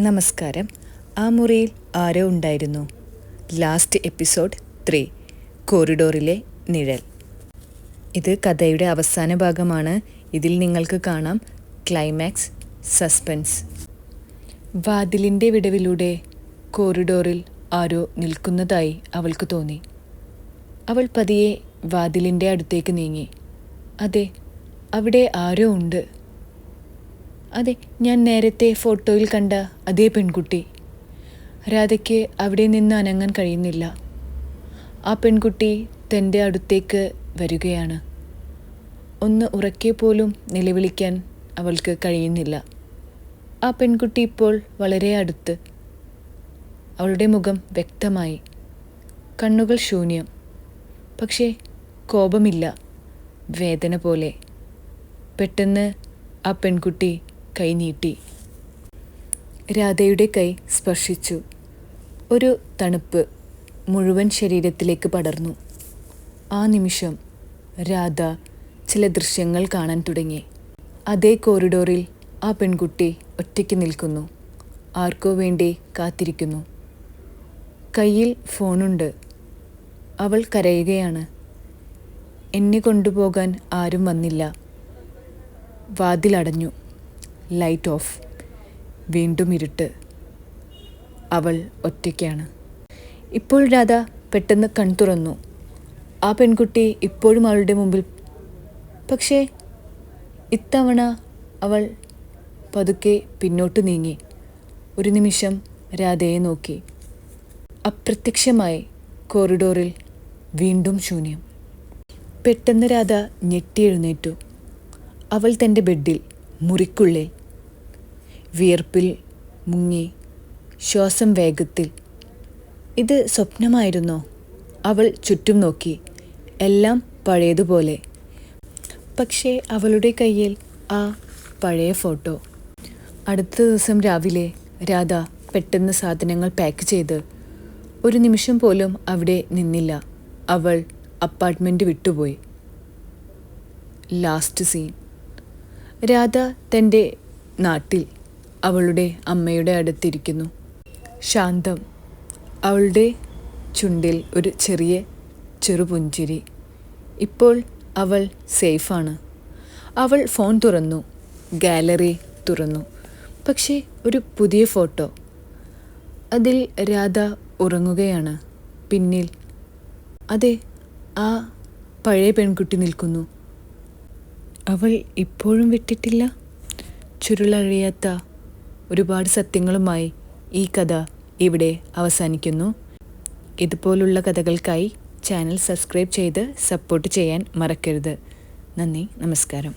നമസ്കാരം. ആ മുറിയിൽ ആരോ ഉണ്ടായിരുന്നു. ലാസ്റ്റ് എപ്പിസോഡ് 3, കോറിഡോറിലെ നിഴൽ. ഇത് കഥയുടെ അവസാന ഭാഗമാണ്. ഇതിൽ നിങ്ങൾക്ക് കാണാം ക്ലൈമാക്സ്, സസ്പെൻസ്. വാതിലിൻ്റെ വിടവിലൂടെ കോറിഡോറിൽ ആരോ നിൽക്കുന്നതായി അവൾക്ക് തോന്നി. അവൾ പതിയെ വാതിലിൻ്റെ അടുത്തേക്ക് നീങ്ങി. അതെ, അവിടെ ആരോ ഉണ്ട്. അതെ, ഞാൻ നേരത്തെ ഫോട്ടോയിൽ കണ്ട അതേ പെൺകുട്ടി. രാധയ്ക്ക് അവിടെ നിന്ന് അനങ്ങാൻ കഴിയുന്നില്ല. ആ പെൺകുട്ടി തൻ്റെ അടുത്തേക്ക് വരികയാണ്. ഒന്ന് ഉറക്കെ പോലും നിലവിളിക്കാൻ അവൾക്ക് കഴിയുന്നില്ല. ആ പെൺകുട്ടി ഇപ്പോൾ വളരെ അടുത്ത്. അവളുടെ മുഖം വ്യക്തമായി. കണ്ണുകൾ ശൂന്യം. പക്ഷേ കോപമില്ല, വേദന പോലെ. പെട്ടെന്ന് ആ പെൺകുട്ടി കൈ നീട്ടി. രാധയുടെ കൈ സ്പർശിച്ചു. ഒരു തണുപ്പ് മുഴുവൻ ശരീരത്തിലേക്ക് പടർന്നു. ആ നിമിഷം രാധ ചില ദൃശ്യങ്ങൾ കാണാൻ തുടങ്ങി. അതേ കോറിഡോറിൽ ആ പെൺകുട്ടി ഒറ്റയ്ക്ക് നിൽക്കുന്നു. ആർക്കോ വേണ്ടി കാത്തിരിക്കുന്നു. കയ്യിൽ ഫോണുണ്ട്. അവൾ കരയുകയാണ്. എന്നെ കൊണ്ടുപോകാൻ ആരും വന്നില്ല. വാതിലടഞ്ഞു. Light off. വീണ്ടും ഇരുട്ട്. അവൾ ഒറ്റയ്ക്കാണ്. ഇപ്പോൾ രാധ പെട്ടെന്ന് കൺ തുറന്നു. ആ പെൺകുട്ടി ഇപ്പോഴും അവളുടെ മുമ്പിൽ. പക്ഷേ ഇത്തവണ അവൾ പതുക്കെ പിന്നോട്ട് നീങ്ങി. ഒരു നിമിഷം രാധയെ നോക്കി. അപ്രത്യക്ഷമായി കോറിഡോറിൽ വീണ്ടും ശൂന്യം. പെട്ടെന്ന് രാധ ഞെട്ടി എഴുന്നേറ്റു. അവൾ തൻ്റെ ബെഡിൽ, മുറിക്കുള്ളിൽ, വിയർപ്പിൽ മുങ്ങി, ശ്വാസം വേഗത്തിൽ. ഇത് സ്വപ്നമായിരുന്നോ? അവൾ ചുറ്റും നോക്കി. എല്ലാം പഴയതുപോലെ. പക്ഷേ അവളുടെ കയ്യിൽ ആ പഴയ ഫോട്ടോ. അടുത്ത ദിവസം രാവിലെ രാധ പെട്ടെന്ന് സാധനങ്ങൾ പാക്ക് ചെയ്ത് ഒരു നിമിഷം പോലും അവിടെ നിന്നില്ല. അവൾ അപ്പാർട്ട്മെൻറ്റ് വിട്ടുപോയി. Last scene. രാധ തൻ്റെ നാട്ടിൽ അവളുടെ അമ്മയുടെ അടുത്തിരിക്കുന്നു. ശാന്തം. അവളുടെ ചുണ്ടിൽ ഒരു ചെറുപുഞ്ചിരി. ഇപ്പോൾ അവൾ സേഫാണ്. അവൾ ഫോൺ തുറന്നു. ഗാലറി തുറന്നു. പക്ഷേ ഒരു പുതിയ ഫോട്ടോ. അതിൽ രാധ ഉറങ്ങുകയാണ്. പിന്നിൽ അതെ, ആ പഴയ പെൺകുട്ടി നിൽക്കുന്നു. അവൾ ഇപ്പോഴും വിട്ടിട്ടില്ല. ചുരുളഴിയാത്ത ഒരുപാട് സത്യങ്ങളുമായി ഈ കഥ ഇവിടെ അവസാനിക്കുന്നു. ഇതുപോലുള്ള കഥകൾക്കായി ചാനൽ സബ്സ്ക്രൈബ് ചെയ്ത് സപ്പോർട്ട് ചെയ്യാൻ മറക്കരുത്. നന്ദി, നമസ്കാരം.